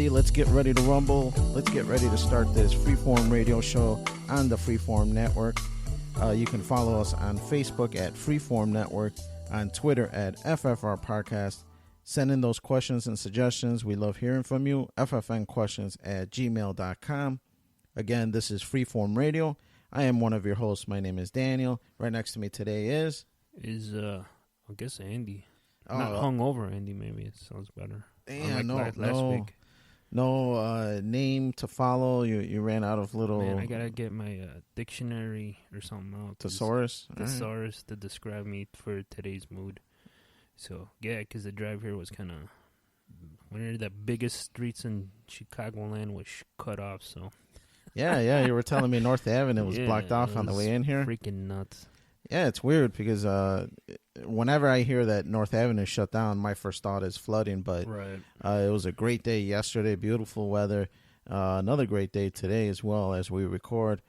Andy. Let's get ready to rumble. Let's get ready to start this Freeform radio show on the Freeform Network. You can follow us on Facebook at Freeform Network, on Twitter at FFR Podcast. Send in those questions and suggestions. We love hearing from you. ffnquestions@gmail.com. Again, this is Freeform Radio. I am one of your hosts. My name is Daniel. Right next to me today is I guess Andy. Not hungover Andy, maybe it sounds better. Yeah, last week. No name to follow. You ran out of little. Man, I gotta get my dictionary or something out. Thesaurus. Thesaurus to describe me for today's mood. So yeah, because the drive here was kind of one of the biggest streets in Chicagoland was cut off. So yeah, you were telling me North Avenue was blocked off on the way in here. Freaking nuts. Yeah, it's weird because whenever I hear that North Avenue shut down, my first thought is flooding. But it was a great day yesterday, beautiful weather. Another great day today as well as we record.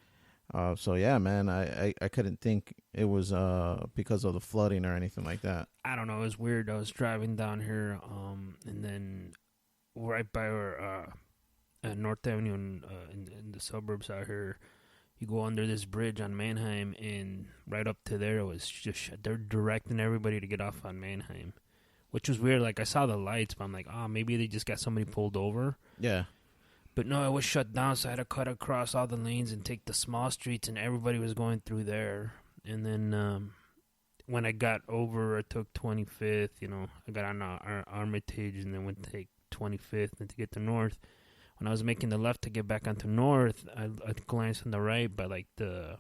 So, yeah, man, I couldn't think it was because of the flooding or anything like that. I don't know. It was weird. I was driving down here and then right by our North Avenue in the suburbs out here. You go under this bridge on Mannheim, and right up to there, it was just they're directing everybody to get off on Mannheim, which was weird. Like, I saw the lights, but I'm like, maybe they just got somebody pulled over. Yeah. But no, it was shut down, so I had to cut across all the lanes and take the small streets, and everybody was going through there. And then when I got over, I took 25th, I got on Armitage, and then went to take 25th and to get to North. When I was making the left to get back onto North, I glanced on the right by like the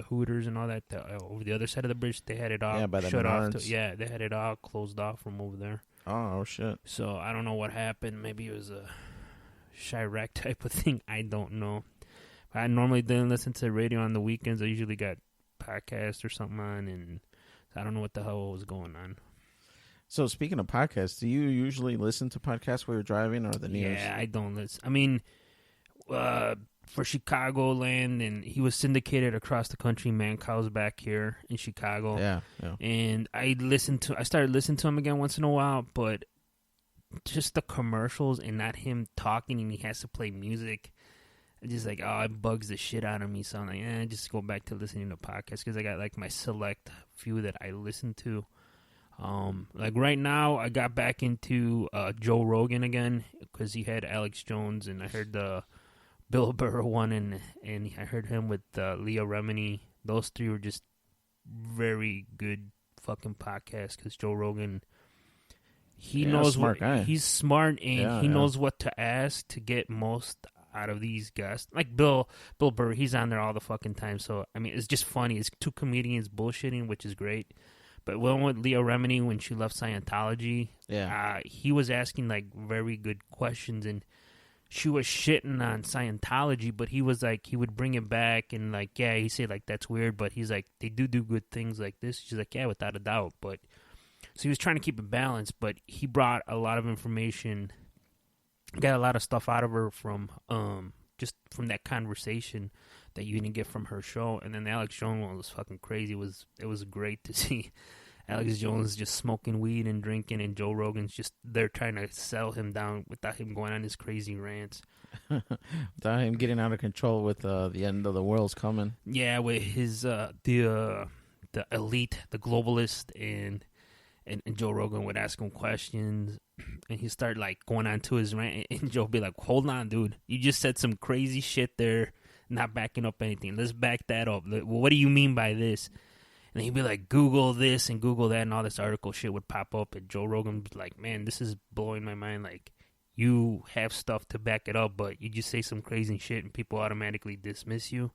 Hooters and all that. Over the other side of the bridge, they had it all shut off. They had it all closed off from over there. Oh, shit. So I don't know what happened. Maybe it was a Chirac type of thing. I don't know. I normally didn't listen to the radio on the weekends. I usually got podcasts or something on, and I don't know what the hell was going on. So speaking of podcasts, do you usually listen to podcasts while you're driving or the news? Yeah, I don't listen. I mean, for Chicagoland, and he was syndicated across the country. Mancow's back here in Chicago. Yeah. And I started listening to him again once in a while, but just the commercials and not him talking, and he has to play music. It's just like, it bugs the shit out of me. So I'm like, just go back to listening to podcasts because I got like my select few that I listen to. Like right now, I got back into Joe Rogan again because he had Alex Jones, and I heard the Bill Burr one, and I heard him with Leah Remini. Those three were just very good fucking podcasts because Joe Rogan, he knows he's smart, and he knows what to ask to get most out of these guys. Like Bill Burr, he's on there all the fucking time. So I mean, it's just funny. It's two comedians bullshitting, which is great. But one with Leah Remini when she left Scientology, he was asking like very good questions, and she was shitting on Scientology, but he was like, he would bring it back and like, he said like that's weird, but he's like, they do good things like this. She's like, without a doubt. But so he was trying to keep it balanced, but he brought a lot of information, got a lot of stuff out of her from just from that conversation that you didn't get from her show. And then the Alex Jones one was fucking crazy. It was great to see Alex Jones just smoking weed and drinking, and Joe Rogan's just there trying to settle him down without him going on his crazy rants. Without him getting out of control with the end of the world's coming. Yeah, with his the elite, the globalist, and Joe Rogan would ask him questions, and he'd start like going on to his rant, and Joe would be like, "Hold on, dude, you just said some crazy shit there, not backing up anything. Let's back that up. What do you mean by this?" And he'd be like, Google this and Google that, and all this article shit would pop up, and Joe Rogan would be like, "Man, this is blowing my mind. Like, you have stuff to back it up, but you just say some crazy shit, and people automatically dismiss you."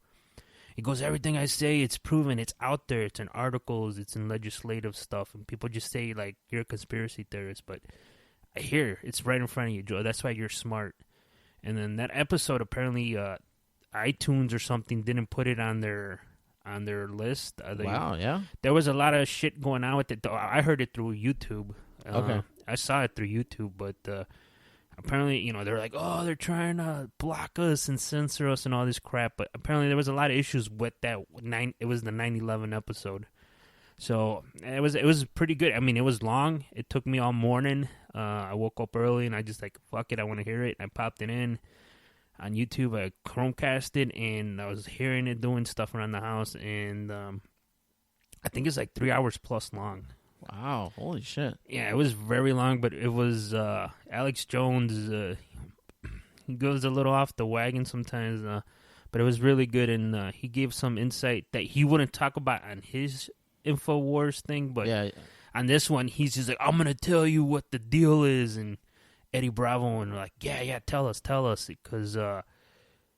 He goes, "Everything I say, it's proven, it's out there, it's in articles, it's in legislative stuff, and people just say, like, you're a conspiracy theorist, but I hear it's right in front of you, Joe. That's why you're smart." And then that episode, apparently, iTunes or something didn't put it on their list. Wow, yeah? There was a lot of shit going on with it. I heard it through YouTube. Okay. I saw it through YouTube, but apparently, they're like, they're trying to block us and censor us and all this crap. But apparently there was a lot of issues with that. It was the 9/11 episode. So it was pretty good. I mean, it was long. It took me all morning I woke up early and I just like, fuck it, I want to hear it. I popped it in on YouTube. I Chromecast it, and I was hearing it doing stuff around the house, and I think it's like 3 hours plus long. Wow, holy shit. Yeah, it was very long, but it was Alex Jones. He goes a little off the wagon sometimes, but it was really good, and he gave some insight that he wouldn't talk about on his InfoWars thing, but on this one, he's just like, I'm going to tell you what the deal is, and Eddie Bravo, and like, yeah, tell us, because,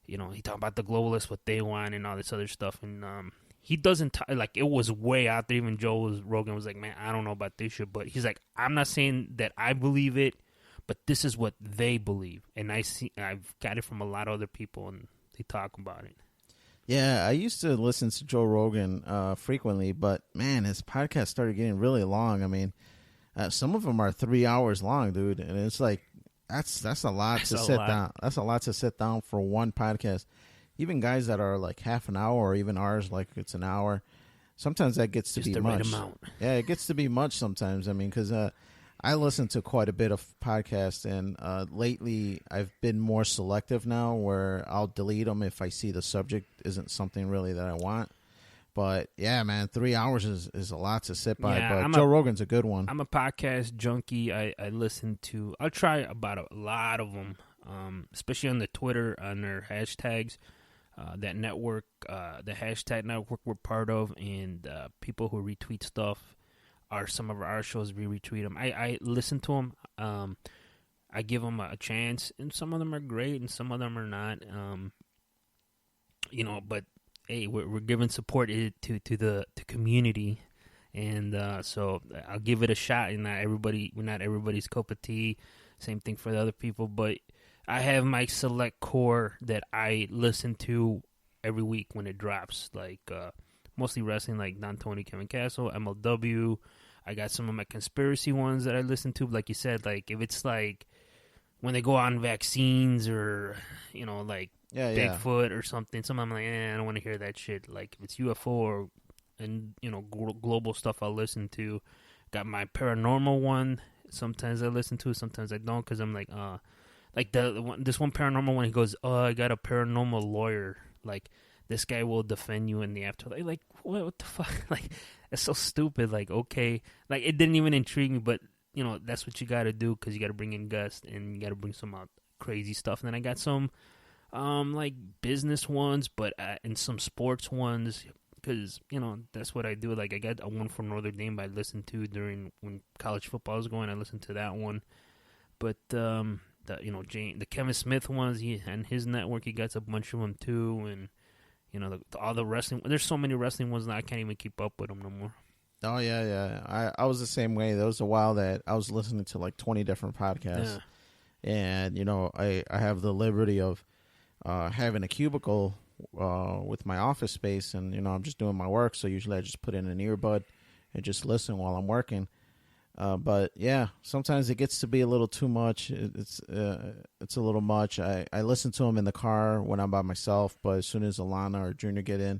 he talked about the globalists, what they want, and all this other stuff, and he doesn't, like, it was way out there. Even Rogan was like, man, I don't know about this shit, but he's like, I'm not saying that I believe it, but this is what they believe, and I've got it from a lot of other people, and they talk about it. Yeah, I used to listen to Joe Rogan frequently, but man, his podcast started getting really long. I mean, some of them are 3 hours long, dude, and it's like that's a lot to sit down. That's a lot to sit down for one podcast. Even guys that are like half an hour, or even ours, like it's an hour. Sometimes that gets to be much. Yeah, it gets to be much sometimes. I mean, because I listen to quite a bit of podcasts, and lately I've been more selective now, where I'll delete them if I see the subject isn't something really that I want. But yeah, man, 3 hours is a lot to sit by. Yeah, but Joe Rogan's a good one. I'm a podcast junkie. I listen to. I'll try about a lot of them, especially on the Twitter, on their hashtags. That network, the hashtag network we're part of, and people who retweet stuff are some of our shows. We retweet them. I listen to them. I give them a chance, and some of them are great, and some of them are not. But hey, we're giving support to the community, and so I'll give it a shot. And we're not everybody's cup of tea. Same thing for the other people, but I have my select core that I listen to every week when it drops, like mostly wrestling, like Don Tony, Kevin Castle, MLW. I got some of my conspiracy ones that I listen to, like you said, like if it's like when they go on vaccines or, like Bigfoot or something, I'm like, I don't want to hear that shit. Like if it's UFO and global stuff, I'll listen to. Got my paranormal one. Sometimes I listen to it, sometimes I don't, because I'm like, like this one paranormal one, he goes, I got a paranormal lawyer. Like, this guy will defend you in the afterlife. Like, what the fuck? Like, it's so stupid. Like, okay. Like, it didn't even intrigue me, but, that's what you got to do, because you got to bring in guests, and you got to bring some crazy stuff. And then I got some, like, business ones, but and some sports ones, because, that's what I do. Like, I got a one from Notre Dame I listened to when college football was going. I listened to that one. But, the Kevin Smith ones, and his network, he got a bunch of them too, and all the wrestling. There's so many wrestling ones that I can't even keep up with them no more. Oh yeah. I was the same way. There was a while that I was listening to like 20 different podcasts, and I have the liberty of having a cubicle with my office space, and I'm just doing my work. So usually I just put in an earbud and just listen while I'm working. But yeah, sometimes it gets to be a little too much. It's a little much. I listen to them in the car when I'm by myself, but as soon as Alana or Junior get in,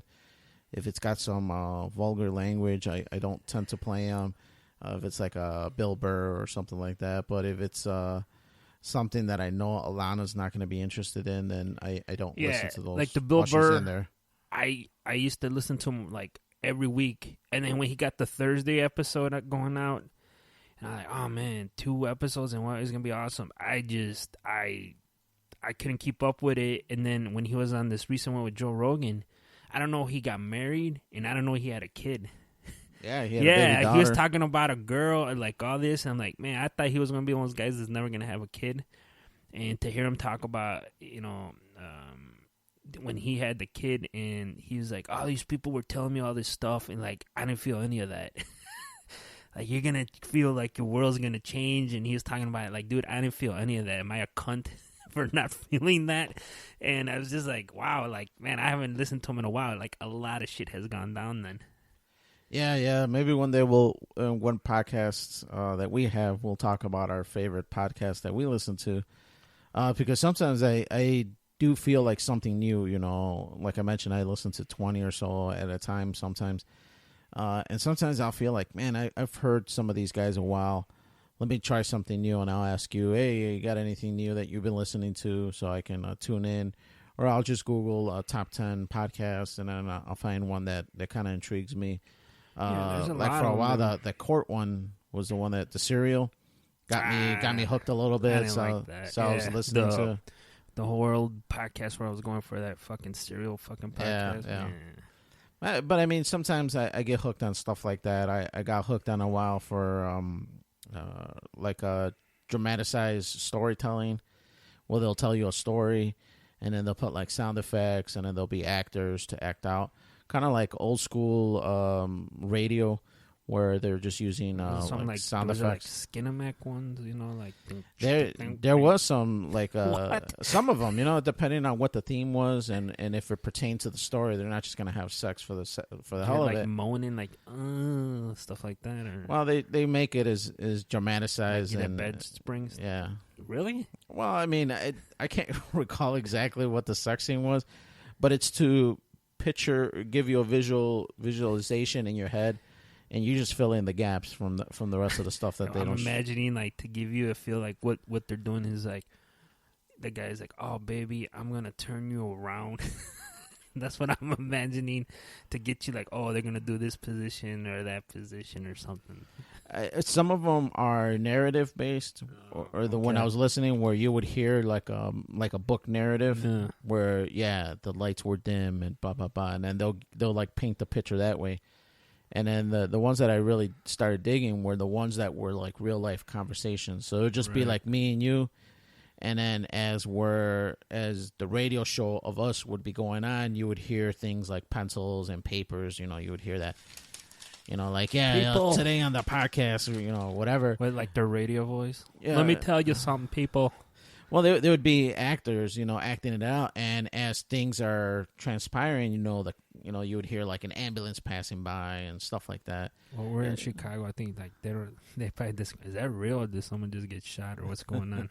if it's got some vulgar language, I don't tend to play them. If it's like a Bill Burr or something like that, but if it's something that I know Alana's not going to be interested in, then I don't listen to those. Like the Bill Burr, in there. I used to listen to him like every week, and then when he got the Thursday episode going out. And I'm like, oh man, 2 episodes and what is gonna be awesome. I couldn't keep up with it. And then when he was on this recent one with Joe Rogan, I don't know, he got married, and I don't know, he had a kid. Yeah, he had a baby daughter. He was talking about a girl and like all this, and I'm like, man, I thought he was gonna be one of those guys that's never gonna have a kid. And to hear him talk about, when he had the kid, and he was like, all these people were telling me all this stuff, and like I didn't feel any of that. Like, you're going to feel like your world's going to change. And he was talking about it like, dude, I didn't feel any of that. Am I a cunt for not feeling that? And I was just like, wow, like, man, I haven't listened to him in a while. Like, a lot of shit has gone down then. Yeah. Maybe one day one podcast that we have, we'll talk about our favorite podcast that we listen to. Because sometimes I do feel like something new, like I mentioned, I listen to 20 or so at a time sometimes. And sometimes I'll feel like, man, I've heard some of these guys a while, let me try something new, and I'll ask you, hey, you got anything new that you've been listening to, so I can tune in, or I'll just Google top 10 podcasts, and then I'll find one that kind of intrigues me. Like for a while, the court one was the one that the serial got me hooked a little bit. So I was listening to the whole world podcast where I was going for that fucking serial fucking podcast. Yeah. But I mean, sometimes I get hooked on stuff like that. I got hooked on a while for like a dramatized storytelling, where they'll tell you a story, and then they'll put like sound effects, and then there'll be actors to act out. Kind of like old school radio, where they're just using like sound effects. Like Skinamax ones, you know, like there was some like some of them, you know, depending on what the theme was and if it pertained to the story. They're not just gonna have sex for the hell of it, like moaning, like stuff like that. Or well, they make it as dramatized like and bed springs. Yeah, really? Well, I mean, I can't recall exactly what the sex scene was, but it's to give you a visualization in your head, and you just fill in the gaps from the rest of the stuff that they don't. I'm imagining like to give you a feel like what they're doing is like the guy's like, oh baby, I'm gonna turn you around. That's what I'm imagining to get you like, oh, they're gonna do this position or that position or something. Some of them are narrative based, or the one I was listening where you would hear like a book narrative where the lights were dim and blah blah blah, and then they'll like paint the picture that way. And then the ones that I really started digging were the ones that were like real life conversations. So it would just be like me and you, and then as the radio show of us would be going on, you would hear things like pencils and papers. You know, you would hear that. You know, like, today on the podcast, or, you know, whatever. With, like, their radio voice? Yeah. Let me tell you something, people. Well, there would be actors, you know, acting it out. And as things are transpiring, you know, you would hear, like, an ambulance passing by and stuff like that. Well, we're in Chicago. I think, like, they probably is that real, or did someone just get shot, or what's going on?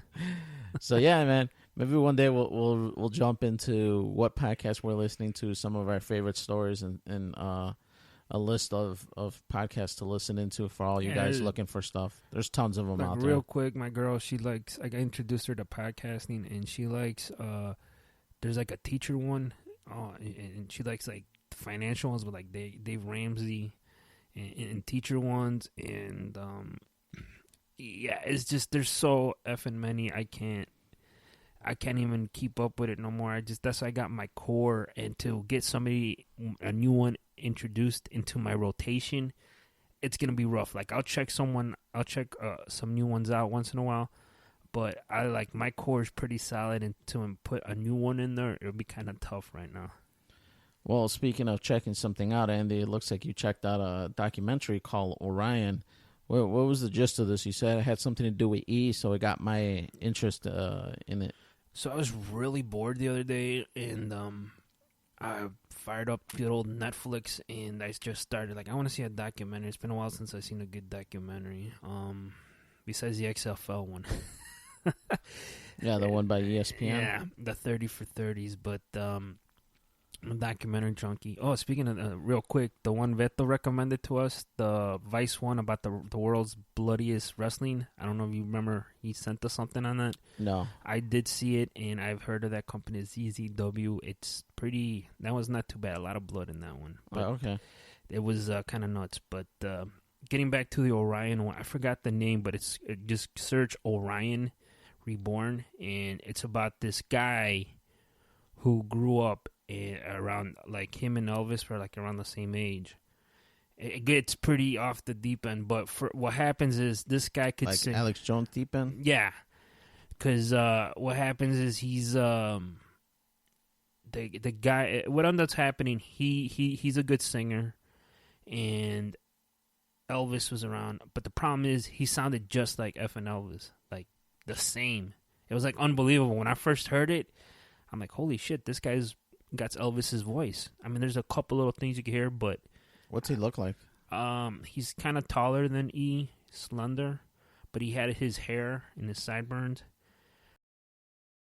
So, yeah, man. Maybe one day we'll jump into what podcast we're listening to, some of our favorite stories, and a list of podcasts to listen into for all you guys looking for stuff. There's tons of them out there. Real quick, my girl, she likes, like, I introduced her to podcasting, and she likes, there's like a teacher one, and she likes like financial ones with like Dave Ramsey and teacher ones, and it's just, there's so effing many. I can't even keep up with it no more. That's why I got my core, and to get a new one introduced into my rotation, it's gonna be rough. Like I'll check some new ones out once in a while, but I like my core is pretty solid, and to put a new one in there, it'll be kind of tough right now. Well, speaking of checking something out, Andy, it looks like you checked out a documentary called Orion. What was the gist of this? You said it had something to do with E, so it got my interest in it. So I was really bored the other day, and I fired up the old Netflix, and I just started, like, I want to see a documentary. It's been a while since I've seen a good documentary, besides the XFL one. Yeah, the one by ESPN. Yeah, the 30 for 30s, but I'm a documentary junkie. Oh, speaking of, real quick, the one Veto recommended to us, the Vice one about the world's bloodiest wrestling. I don't know if you remember, he sent us something on that. No. I did see it, and I've heard of that company, ZZW. It's pretty, that was not too bad. A lot of blood in that one. But okay. It was kind of nuts. But getting back to the Orion one, I forgot the name, but just search Orion Reborn, and it's about this guy who grew up around, like, him and Elvis were like around the same age. It gets pretty off the deep end, but for what happens is this guy could like sing. Alex Jones deep end. Yeah, because what happens is he's the guy. What ends up happening? He's a good singer, and Elvis was around, but the problem is he sounded just like effing Elvis, like the same. It was like unbelievable when I first heard it. I'm like, holy shit, this guy's got Elvis's voice. I mean, there's a couple little things you can hear, but what's he look like? He's kind of taller than E, slender, but he had his hair and his sideburns.